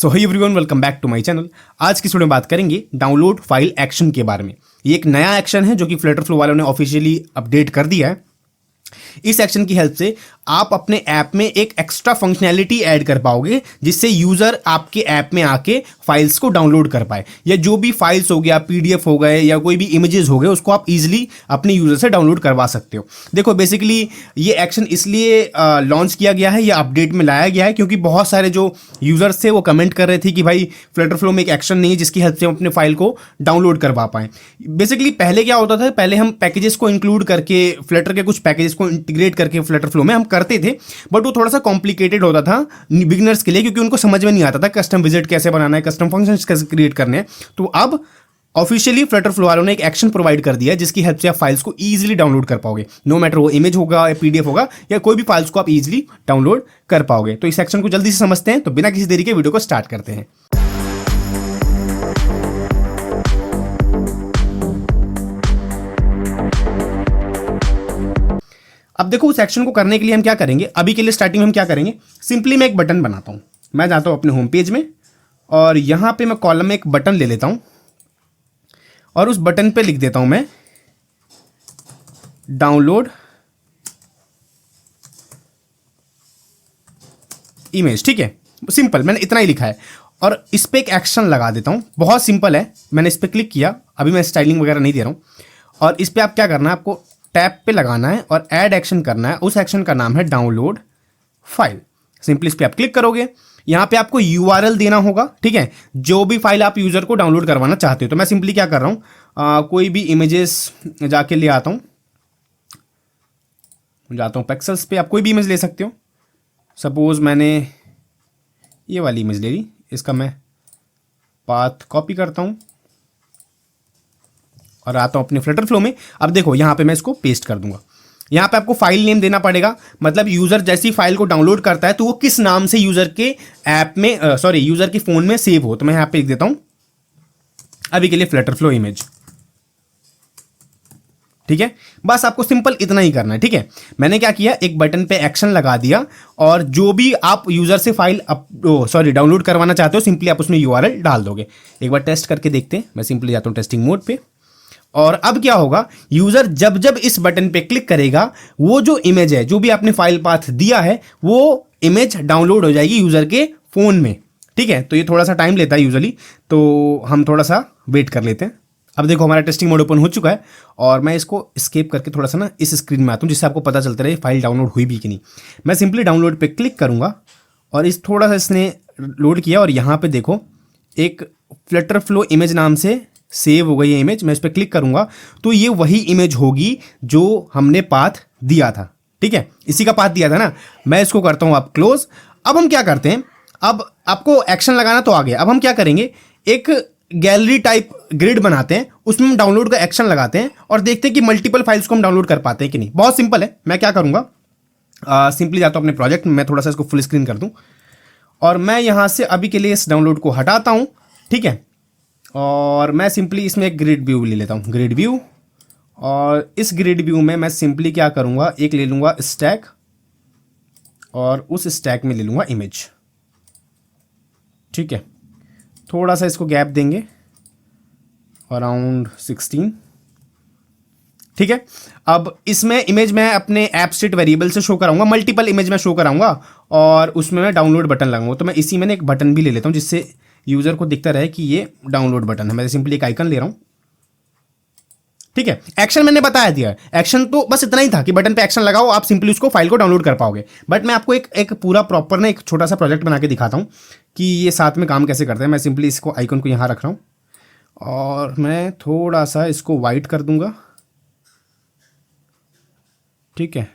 So hey everyone, welcome back to my channel. आज की video में बात करेंगे डाउनलोड फाइल एक्शन के बारे में। ये एक नया एक्शन है जो कि फ्लटर फ्लो वालों ने ऑफिशियली अपडेट कर दिया है। इस एक्शन की हेल्प से आप अपने ऐप में एक एक्स्ट्रा फंक्शनैलिटी ऐड कर पाओगे, जिससे यूजर आपके ऐप में आके फाइल्स को डाउनलोड कर पाए, या जो भी फाइल्स हो गया, पीडीएफ हो गए या कोई भी इमेजेस हो गए, उसको आप इजीली अपने यूजर से डाउनलोड करवा सकते हो। देखो, बेसिकली ये एक्शन इसलिए लॉन्च किया गया है या अपडेट में लाया गया है क्योंकि बहुत सारे जो यूजर्स थे वो कमेंट कर रहे थे कि भाई फ्लटर फ्लो में एक एक्शन नहीं है जिसकी हेल्प से हम अपने फाइल को डाउनलोड करवा पाएं। बेसिकली पहले क्या होता था, पहले हम पैकेजेस को इंक्लूड करके, फ्लटर के कुछ पैकेजेस को इंटीग्रेट करके फ्लटर फ्लो में हम करते थे, बट वो थोड़ा सा कॉम्प्लिकेटेड होता था बिगिनर्स के लिए, क्योंकि उनको समझ में नहीं आता था कस्टम विजिट कैसे बनाना है, कस्टम फंक्शंस कैसे क्रिएट करने हैं। तो अब ऑफिशियली फ्लटर फ्लो वालों ने एक एक्शन प्रोवाइड कर दिया है जिसकी हेल्प से आप फाइल्स को इजीली डाउनलोड कर पाओगे। नो मैटर वो इमेज होगा या पीडीएफ होगा या कोई भी फाइल्स को आप इजीली डाउनलोड कर पाओगे। तो इस एक्शन को जल्दी से समझते हैं, तो बिना किसी देरी के वीडियो को स्टार्ट करते हैं। अब देखो, उस एक्शन को करने के लिए हम क्या करेंगे। अभी के लिए स्टार्टिंग में हम क्या करेंगे, सिंपली मैं एक बटन बनाता हूं। मैं जाता हूं अपने होम पेज में और यहां पे मैं कॉलम में एक बटन ले लेता हूं और उस बटन पे लिख देता हूं मैं डाउनलोड इमेज। ठीक है, सिंपल, मैंने इतना ही लिखा है और इस पे एक एक्शन लगा देता हूं। बहुत सिंपल है, मैंने इस पे क्लिक किया, अभी मैं स्टाइलिंग वगैरह नहीं दे रहा हूं। और इस पे आप क्या करना है, आपको टैब पे लगाना है और ऐड एक्शन करना है। उस एक्शन का नाम है डाउनलोड फाइल। सिंपली इस पे आप क्लिक करोगे, यहां पे आपको यूआरएल देना होगा। ठीक है, जो भी फाइल आप यूजर को डाउनलोड करवाना चाहते हो। तो मैं सिंपली क्या कर रहा हूं, कोई भी इमेजेस जाके ले आता हूं, पिक्सेल्स पे। आप कोई भी इमेज ले सकते हो। सपोज मैंने ये वाली इमेज ले ली, इसका मैं पाथ कॉपी करता हूं और आता हूं अपने फ्लटर फ्लो में। अब देखो, यहां पे मैं इसको पेस्ट कर दूंगा। यहां पे आपको फाइल नेम देना पड़ेगा, मतलब यूजर जैसी फाइल को डाउनलोड करता है तो वो किस नाम से यूजर के ऐप में, यूजर के फोन में सेव हो। तो मैं यहां पे लिख देता हूं अभी के लिए फ्लटर फ्लो इमेज। ठीक है, बस आपको सिंपल इतना ही करना है। ठीक है, मैंने क्या किया, एक बटन पे एक्शन लगा दिया और जो भी आप यूजर से फाइल डाउनलोड करवाना चाहते हो, सिंपली आप उसमें यूआरएल डाल दोगे। एक बार टेस्ट करके देखते हैं। मैं सिंपली जाता हूं टेस्टिंग मोड पे और अब क्या होगा, यूजर जब जब इस बटन पे क्लिक करेगा, वो जो इमेज है, जो भी आपने फाइल पाथ दिया है, वो इमेज डाउनलोड हो जाएगी यूजर के फोन में। ठीक है, तो ये थोड़ा सा टाइम लेता है यूजुअली, तो हम थोड़ा सा वेट कर लेते हैं। अब देखो, हमारा टेस्टिंग मोड ओपन हो चुका है और मैं इसको एस्केप करके थोड़ा सा ना इस स्क्रीन में आता हूं, जिससे आपको पता चलता रहे फाइल डाउनलोड हुई भी कि नहीं। मैं सिंपली डाउनलोड पे क्लिक करूंगा और इस थोड़ा सा इसने लोड किया और यहां पे देखो एक फ्लटर फ्लो इमेज नाम से सेव हो गई है इमेज। मैं इस पर क्लिक करूंगा तो ये वही इमेज होगी जो हमने पाथ दिया था। ठीक है, इसी का पाथ दिया था ना। मैं इसको करता हूं आप क्लोज। अब हम क्या करते हैं, अब आपको एक्शन लगाना तो आ गया। अब हम क्या करेंगे, एक गैलरी टाइप ग्रिड बनाते हैं, उसमें हम डाउनलोड का एक्शन लगाते हैं और देखते हैं कि मल्टीपल फाइल्स को हम डाउनलोड कर पाते हैं कि नहीं। बहुत सिंपल है। मैं क्या करूंगा, सिंपली जाता हूं अपने प्रोजेक्ट में, मैं थोड़ा सा इसको फुल स्क्रीन कर दूं और मैं यहां से अभी के लिए इस डाउनलोड को हटाता हूं। ठीक है, और मैं सिंपली इसमें एक ग्रिड व्यू ले लेता हूँ, ग्रिड व्यू। और इस ग्रिड व्यू में मैं सिंपली क्या करूँगा, एक ले लूँगा स्टैक और उस स्टैक में ले लूँगा इमेज। ठीक है, थोड़ा सा इसको गैप देंगे, अराउंड 16। ठीक है, अब इसमें इमेज मैं अपने ऐप स्टेट वेरिएबल से शो कराऊंगा, मल्टीपल इमेज में शो कराऊंगा और उसमें मैं डाउनलोड बटन लगाऊंगा। तो मैं इसी में एक बटन भी ले लेता हूँ जिससे यूजर को दिखता रहे कि ये डाउनलोड बटन है। मैं सिंपली एक आइकन ले रहा हूं। ठीक है, एक्शन मैंने बताया दिया। एक्शन तो बस इतना ही था कि बटन पे एक्शन लगाओ, आप सिंपली उसको फाइल को डाउनलोड कर पाओगे। बट मैं आपको एक पूरा प्रॉपर ना एक छोटा सा प्रोजेक्ट बना के दिखाता हूं कि ये साथ में काम कैसे करते हैं। मैं सिंपली इसको आइकन को यहां रख रहा हूं और मैं थोड़ा सा इसको वाइट कर दूंगा। ठीक है,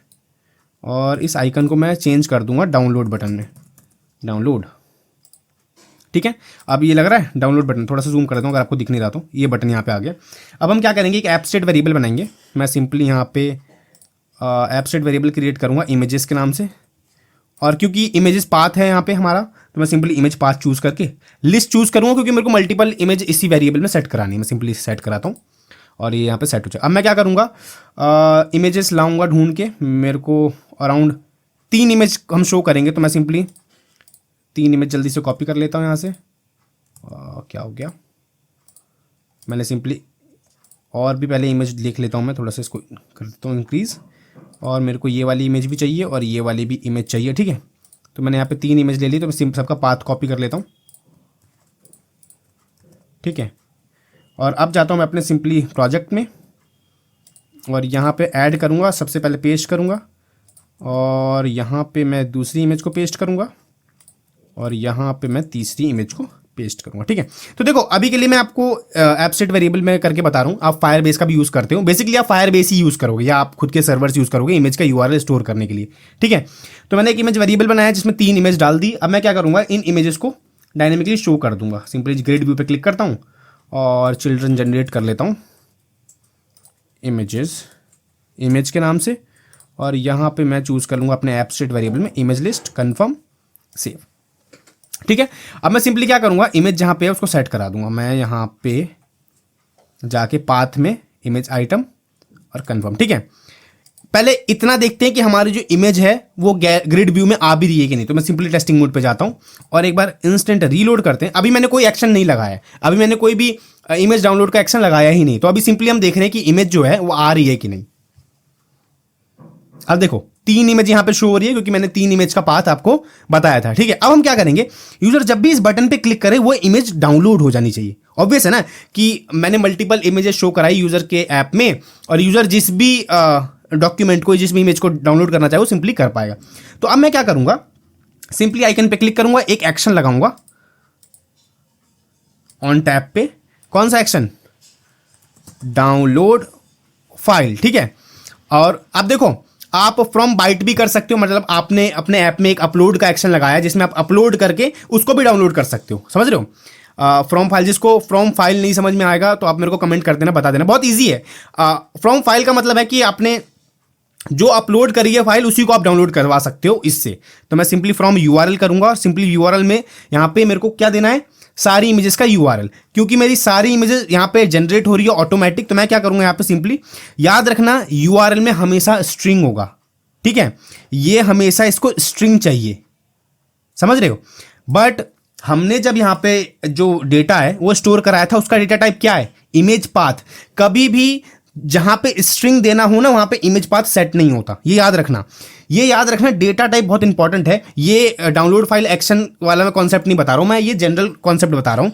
और इस आइकन को मैं चेंज कर दूंगा डाउनलोड बटन में, डाउनलोड। ठीक है, अब ये लग रहा है डाउनलोड बटन। थोड़ा सा जूम कर देता हूँ अगर आपको दिख नहीं रहा तो। ये बटन यहाँ पे आ गया। अब हम क्या करेंगे, एक ऐप स्टेट वेरिएबल बनाएंगे। मैं सिंपली यहाँ पे ऐप स्टेट वेरिएबल क्रिएट करूँगा इमेजेस के नाम से, और क्योंकि इमेजेस पाथ है यहाँ पे हमारा, तो मैं सिंपली इमेज पाथ चूज करके लिस्ट चूज करूँगा, क्योंकि मेरे को मल्टीपल इमेज इसी वेरिएबल में सेट करानी है। मैं सिंपली सेट कराता हूँ और ये यहाँ पे सेट हो जाए। अब मैं क्या करूँगा, इमेजेस लाऊंगा ढूंढ के। मेरे को अराउंड 3 इमेज हम शो करेंगे, तो मैं सिंपली 3 इमेज जल्दी से कॉपी कर लेता हूँ यहाँ से। क्या हो गया, मैंने सिंपली और भी पहले इमेज लिख लेता हूँ, मैं थोड़ा सा इसको कर देता हूँ इंक्रीज़। और मेरे को ये वाली इमेज भी चाहिए और ये वाली भी इमेज चाहिए, ठीक है। तो मैंने यहाँ पे 3 इमेज ले ली, तो मैं सबका पाथ कॉपी कर लेता हूँ, ठीक है। और अब जाता हूँ मैं अपने सिंपली प्रोजेक्ट में और यहाँ पे ऐड करूँगा, सबसे पहले पेस्ट करूँगा और यहाँ पे मैं दूसरी इमेज को पेस्ट करूँगा और यहाँ पे मैं तीसरी इमेज को पेस्ट करूँगा, ठीक है। तो देखो अभी के लिए मैं आपको एब्स्ट्रैक्ट वेरिएबल में करके बता रहा हूँ, आप फायरबेस का भी यूज़ करते हो। बेसिकली आप फायरबेस ही यूज़ करोगे या आप खुद के सर्वर्स यूज़ करोगे इमेज का यूआरएल स्टोर करने के लिए, ठीक है। तो मैंने एक इमेज वेरिएबल बनाया जिसमें 3 इमेज डाल दी। अब मैं क्या करूँगा, इन इमेजेस को डायनेमिकली शो कर दूंगा। सिंपली ग्रिड व्यू पे क्लिक करता हूँ और चिल्ड्रन जनरेट कर लेता हूँ इमेजेस इमेज के नाम से, और यहाँ पे मैं चूज़ कर लूँगा अपने एब्स्ट्रैक्ट वेरिएबल में इमेज लिस्ट, कन्फर्म, सेव, ठीक है। अब मैं सिंपली क्या करूँगा, इमेज जहाँ पे है उसको सेट करा दूंगा। मैं यहाँ पे जाके पाथ में इमेज आइटम और कन्फर्म, ठीक है। पहले इतना देखते हैं कि हमारी जो इमेज है वो ग्रिड व्यू में आ भी रही है कि नहीं। तो मैं सिंपली टेस्टिंग मोड पे जाता हूँ और एक बार इंस्टेंट रीलोड करते हैं। अभी मैंने कोई एक्शन नहीं लगाया है, अभी मैंने कोई भी इमेज डाउनलोड का एक्शन लगाया ही नहीं। तो अभी सिंपली हम देख रहे हैं कि इमेज जो है वो आ रही है कि नहीं। अब देखो 3 इमेज यहाँ पे शो हो रही है क्योंकि मैंने 3 इमेज का पाथ आपको बताया था, ठीक है। अब हम क्या करेंगे, यूजर जब भी इस बटन पे क्लिक करे वो इमेज डाउनलोड हो जानी चाहिए। ऑब्वियस है ना कि मैंने मल्टीपल इमेजेस शो कराई यूजर के ऐप में और यूजर जिस भी डॉक्यूमेंट को, जिस भी इमेज को डाउनलोड करना चाहे वो सिंपली कर पाएगा। तो अब मैं क्या करूंगा, सिंपली आइकन पे क्लिक करूंगा, एक एक्शन लगाऊंगा ऑन टैब पे। कौन सा एक्शन, डाउनलोड फाइल, ठीक है। और अब देखो आप फ्रॉम बाइट भी कर सकते हो, मतलब आपने अपने ऐप में एक अपलोड का एक्शन लगाया जिसमें आप अपलोड करके उसको भी डाउनलोड कर सकते हो, समझ रहे हो। फ्रॉम फाइल, जिसको फ्रॉम फाइल नहीं समझ में आएगा तो आप मेरे को कमेंट कर देना, बता देना, बहुत इजी है। फ्रॉम फाइल का मतलब है कि आपने जो अपलोड करी है फाइल उसी को आप डाउनलोड करवा सकते हो इससे। तो मैं सिंपली फ्रॉम यूआरएल करूंगा, सिंपली यूआरएल में यहाँ पे मेरे को क्या देना है, सारी इमेजेस का यूआरएल। क्योंकि मेरी सारी इमेजेस यहाँ पे जनरेट हो रही है ऑटोमेटिक, तो मैं क्या करूंगा यहाँ पे सिंपली, याद रखना यूआरएल में हमेशा स्ट्रिंग होगा, ठीक है। ये हमेशा इसको स्ट्रिंग चाहिए, समझ रहे हो। बट हमने जब यहाँ पे जो डेटा है वो स्टोर कराया था उसका डेटा टाइप क्या है, इमेज पाथ। कभी भी जहां पे स्ट्रिंग देना हो ना वहां पे इमेज पाथ सेट नहीं होता, ये याद रखना। ये याद रखना, डेटा टाइप बहुत इंपॉर्टेंट है। ये डाउनलोड फाइल एक्शन वाला मैं कॉन्सेप्ट नहीं बता रहा हूं, मैं ये जनरल कॉन्सेप्ट बता रहा हूं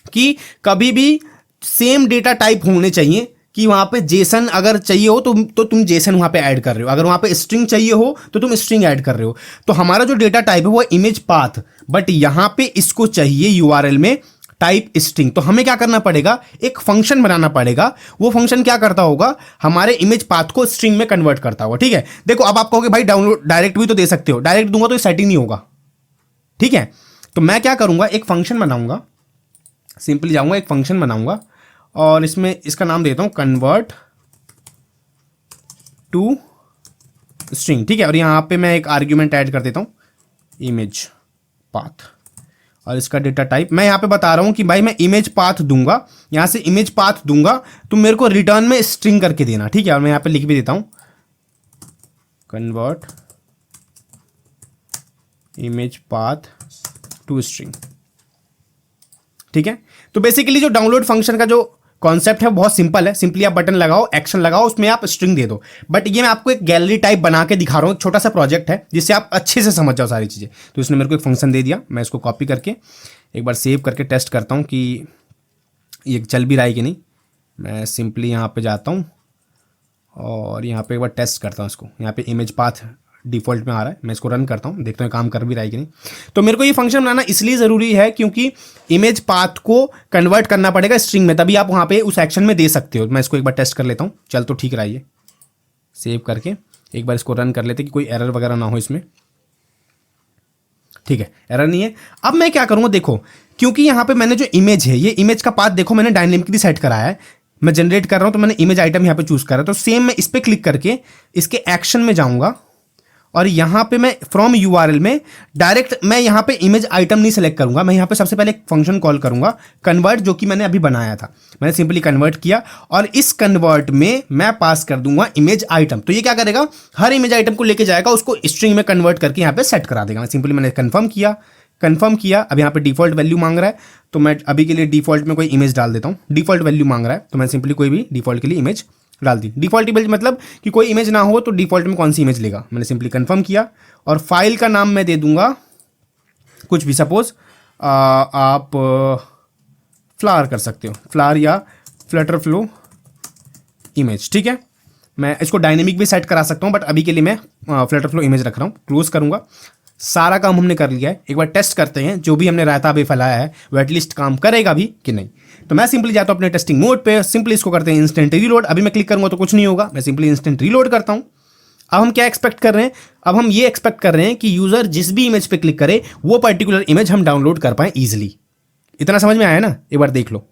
कि कभी भी सेम डेटा टाइप होने चाहिए। कि वहां पे जेसन अगर चाहिए हो तो तुम जेसन वहां पे ऐड कर रहे हो, अगर वहां पे स्ट्रिंग चाहिए हो तो तुम स्ट्रिंग ऐड कर रहे हो। तो हमारा जो डेटा टाइप है वो इमेज पाथ, बट यहां पे इसको चाहिए यूआरएल में टाइप स्ट्रिंग। तो हमें क्या करना पड़ेगा, एक फंक्शन बनाना पड़ेगा। वो फंक्शन क्या करता होगा, हमारे इमेज पाथ को स्ट्रिंग में कन्वर्ट करता होगा, ठीक है। देखो अब आप कहोगे भाई डाउनलोड डायरेक्ट भी तो दे सकते हो, डायरेक्ट दूंगा तो सेट ही नहीं होगा, ठीक है। तो मैं क्या करूंगा, एक फंक्शन बनाऊंगा, सिंपली जाऊंगा एक फंक्शन बनाऊंगा और इसमें इसका नाम देता हूं कन्वर्ट टू स्ट्रिंग, ठीक है। और यहां पे मैं एक आर्ग्यूमेंट ऐड कर देता हूं इमेज पाथ, और इसका डेटा टाइप मैं यहां पे बता रहा हूं कि भाई मैं इमेज पाथ दूंगा, यहां से इमेज पाथ दूंगा तो मेरे को रिटर्न में स्ट्रिंग करके देना, ठीक है। और मैं यहां पे लिख भी देता हूं convert image path to string, ठीक है। तो बेसिकली जो डाउनलोड फंक्शन का जो कॉन्सेप्ट है बहुत सिंपल है। सिंपली आप बटन लगाओ, एक्शन लगाओ, उसमें आप स्ट्रिंग दे दो। बट ये मैं आपको एक गैलरी टाइप बना के दिखा रहा हूँ, एक छोटा सा प्रोजेक्ट है जिससे आप अच्छे से समझ जाओ सारी चीज़ें। तो इसने मेरे को एक फंक्शन दे दिया, मैं इसको कॉपी करके एक बार सेव करके टेस्ट करता हूँ कि ये चल भी रहा है कि नहीं। मैं सिंपली यहाँ पर जाता हूँ और यहाँ पर एक बार टेस्ट करता हूँ इसको। यहाँ पर इमेज पाथ डिफ़ॉल्ट में आ रहा है, मैं इसको रन करता हूँ, देखता हूँ काम कर भी रहा है कि नहीं। तो मेरे को ये फंक्शन बनाना इसलिए ज़रूरी है क्योंकि इमेज पाथ को कन्वर्ट करना पड़ेगा स्ट्रिंग में, तभी आप वहाँ पे उस एक्शन में दे सकते हो। मैं इसको एक बार टेस्ट कर लेता हूँ, चल तो ठीक रहा है। सेव करके एक बार इसको रन कर लेते कि कोई एरर वगैरह ना हो इसमें, ठीक है, एरर नहीं है। अब मैं क्या करूँगा, देखो क्योंकि यहाँ पर मैंने जो इमेज है, ये इमेज का पाथ देखो मैंने डायनेमिकली सेट कराया है, मैं जनरेट कर रहा हूँ तो मैंने इमेज आइटम यहाँ पर चूज़ करा। तो सेम मैं इस पर क्लिक करके इसके एक्शन में जाऊँगा और यहाँ पे मैं फ्रॉम यूआरएल में डायरेक्ट मैं यहाँ पे इमेज आइटम नहीं सेलेक्ट करूँगा, मैं यहाँ पे सबसे पहले एक फंक्शन कॉल करूँगा कन्वर्ट, जो कि मैंने अभी बनाया था। मैंने सिंपली कन्वर्ट किया और इस कन्वर्ट में मैं पास कर दूंगा इमेज आइटम। तो ये क्या करेगा, हर इमेज आइटम को लेके जाएगा, उसको स्ट्रिंग में कन्वर्ट करके यहाँ पे सेट करा देगा। सिंपली मैंने कन्फर्म किया, कंफर्म किया। अब यहाँ पे डिफॉल्ट वैल्यू मांग रहा है, तो मैं अभी के लिए डिफॉल्ट में कोई इमेज डाल देता हूँ। डिफॉल्ट वैल्यू मांग रहा है तो मैं सिंपली कोई भी डिफॉल्ट के लिए इमेज डाल दी। डिफॉल्ट इमेज मतलब कि कोई इमेज ना हो तो डिफॉल्ट में कौन सी इमेज लेगा। मैंने सिंपली कंफर्म किया और फाइल का नाम मैं दे दूंगा कुछ भी, सपोज आप फ्लावर कर सकते हो, फ्लावर या फ्लटर फ्लो इमेज, ठीक है। मैं इसको डायनेमिक भी सेट करा सकता हूँ, बट अभी के लिए मैं फ्लटर फ्लो इमेज रख रहा हूँ। क्लोज करूंगा। सारा काम हमने कर लिया है। एक बार टेस्ट करते हैं जो भी हमने रायता अभी फैलाया है वो एटलीस्ट काम करेगा भी कि नहीं। तो मैं सिंपली जाता हूँ अपने टेस्टिंग मोड पे, सिंपली इसको करते हैं इंस्टेंट रीलोड। अभी मैं क्लिक करूंगा तो कुछ नहीं होगा, मैं सिंपली इंस्टेंट रीलोड करता हूँ। अब हम क्या एक्सपेक्ट कर रहे हैं, अब हम ये एक्सपेक्ट कर रहे हैं कि यूजर जिस भी इमेज पे क्लिक करे वो पर्टिकुलर इमेज हम डाउनलोड कर पाए इजिली। इतना समझ में आया ना, एक बार देख लो।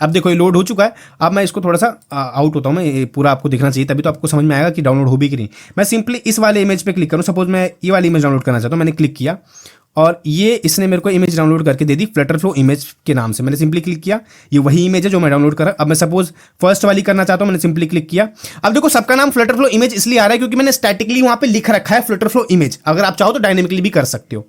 अब देखो ये लोड हो चुका है। अब मैं इसको थोड़ा सा आउट होता हूँ, मैं ये पूरा आपको दिखना चाहिए, तभी तो आपको समझ में आएगा कि डाउनलोड हो भी कि नहीं। मैं सिंपली इस वाले इमेज पे क्लिक करूँ, सपोज मैं ये वाली इमेज डाउनलोड करना चाहता हूँ। मैंने क्लिक किया और ये इसने मेरे को इमेज डाउनलोड करके दे दी फ्लटर फ्लो इमेज के नाम से। मैंने सिंपली क्लिक किया, ये वही इमेज है जो मैं डाउनलोड कर रहा। अब मैं सपोज फर्स्ट वाली करना चाहता हूँ, मैंने सिंपली क्लिक किया। अब देखो सबका नाम फ्लटर फ्लो इमेज इसलिए आ रहा है क्योंकि मैंने स्टैटिकली वहां पे लिख रखा है फ्लटर फ्लो इमेज। अगर आप चाहो तो डायनेमिकली भी कर सकते हो।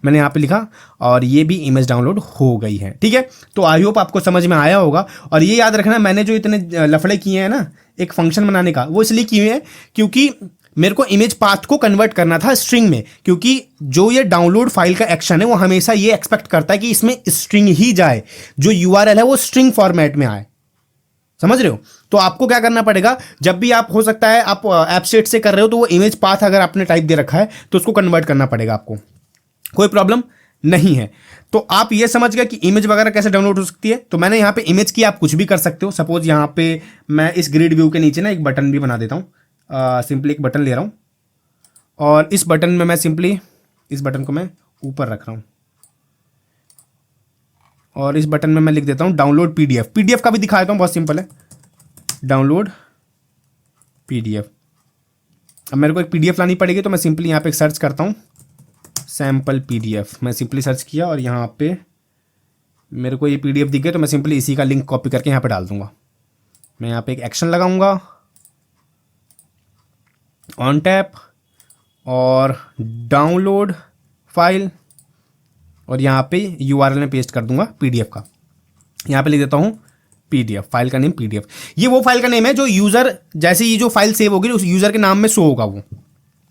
मैंने यहाँ पे लिखा और ये भी इमेज डाउनलोड हो गई है, ठीक है। तो आई होप आपको समझ में आया होगा। और ये याद रखना, मैंने जो इतने लफड़े किए हैं ना एक फंक्शन बनाने का, वो इसलिए किए हैं क्योंकि मेरे को इमेज पाथ को कन्वर्ट करना था स्ट्रिंग में। क्योंकि जो ये डाउनलोड फाइल का एक्शन है वो हमेशा ये एक्सपेक्ट करता है कि इसमें स्ट्रिंग ही जाए, जो यूआरएल है वो स्ट्रिंग फॉर्मेट में आए। समझ रहे हो? तो आपको क्या करना पड़ेगा, जब भी आप, हो सकता है आप एपस्टेट से कर रहे हो तो वो इमेज पाथ अगर आपने टाइप दे रखा है तो उसको कन्वर्ट करना पड़ेगा आपको। कोई प्रॉब्लम नहीं है। तो आप ये समझ गए कि इमेज वगैरह कैसे डाउनलोड हो सकती है। तो मैंने यहाँ पे इमेज की, आप कुछ भी कर सकते हो। सपोज यहाँ पे मैं इस ग्रिड व्यू के नीचे ना एक बटन भी बना देता हूँ। सिंपली एक बटन ले रहा हूँ और इस बटन में मैं सिंपली इस बटन को मैं ऊपर रख रहा हूँ और इस बटन में मैं लिख देता हूँ डाउनलोड पीडीएफ। पीडीएफ का भी दिखा देता हूँ, बहुत सिंपल है, डाउनलोड पीडीएफ। अब मेरे को एक पीडीएफ लानी पड़ेगी तो मैं सिंपली यहाँ पे एक सर्च करता हूँ, सैम्पल पीडीएफ। मैं सिंपली सर्च किया और यहाँ पे मेरे को ये पीडीएफ दिख गया तो मैं सिंपली इसी का लिंक कॉपी करके यहाँ पे डाल दूंगा। मैं यहाँ पे एक एक्शन लगाऊंगा, ऑन टैप और डाउनलोड फाइल, और यहाँ पे यूआरएल में पेस्ट कर दूंगा पीडीएफ का। यहाँ पे लिख देता हूँ पीडीएफ, फाइल का नेम पीडीएफ। ये वो फाइल का नेम है जो यूजर, जैसे ये जो फाइल सेव होगी उस यूजर के नाम में शो होगा, वो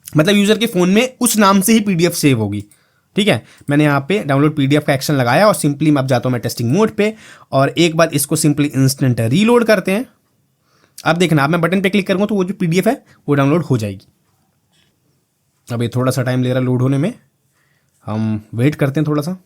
मतलब यूजर के फोन में उस नाम से ही पीडीएफ सेव होगी, ठीक है। मैंने यहाँ पे डाउनलोड पीडीएफ का एक्शन लगाया और सिंपली मैं अब जाता हूँ मैं टेस्टिंग मोड पे और एक बार इसको सिंपली इंस्टेंट रीलोड करते हैं। अब देखना, अब मैं बटन पे क्लिक करूँगा तो वो जो पीडीएफ है वो डाउनलोड हो जाएगी। अब ये थोड़ा सा टाइम ले रहा है लोड होने में, हम वेट करते हैं थोड़ा सा।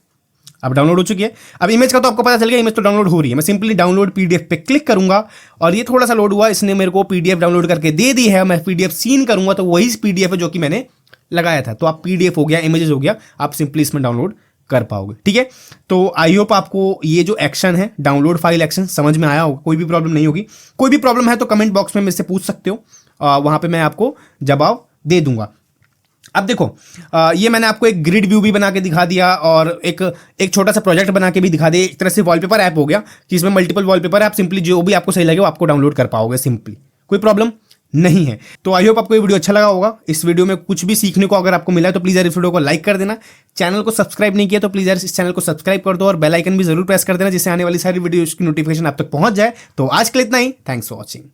अब डाउनलोड हो चुकी है। अब इमेज का तो आपको पता चल गया, इमेज तो डाउनलोड हो रही है। मैं सिंपली डाउनलोड पीडीएफ पे क्लिक करूंगा और ये थोड़ा सा लोड हुआ, इसने मेरे को पीडीएफ डाउनलोड करके दे दी है। मैं पीडीएफ सीन करूंगा तो वही पीडीएफ है जो कि मैंने लगाया था। तो आप पीडीएफ हो गया, इमेजेस हो गया, आप सिंपली इसमें डाउनलोड कर पाओगे, ठीक है। तो आई होप आपको ये जो एक्शन है डाउनलोड फाइल एक्शन समझ में आया होगा, कोई भी प्रॉब्लम नहीं होगी। कोई भी प्रॉब्लम है तो कमेंट बॉक्स में मुझसे पूछ सकते हो, वहां पे मैं आपको जवाब दे दूंगा। अब देखो, ये मैंने आपको एक ग्रिड व्यू भी बना के दिखा दिया और एक छोटा सा प्रोजेक्ट बना के भी दिखा दिया। एक तरह से वॉलपेपर ऐप हो गया कि इसमें मल्टीपल वॉलपेपर है, आप सिंपली जो भी आपको सही लगे वो आपको डाउनलोड कर पाओगे सिंपली, कोई प्रॉब्लम नहीं है। तो आई होप आपको ये वीडियो अच्छा लगा होगा। इस वीडियो में कुछ भी सीखने को अगर आपको मिला है तो प्लीज़ यार इस वीडियो को लाइक कर देना। चैनल को सब्सक्राइब नहीं किया तो प्लीज़ यार इस चैनल को सब्सक्राइब कर दो और बेल आइकन भी जरूर प्रेस कर देना, जिससे आने वाली सारी वीडियो की नोटिफिकेशन आप तक पहुंच जाए। तो आज के लिए इतना ही, थैंक्स फॉर वॉचिंग।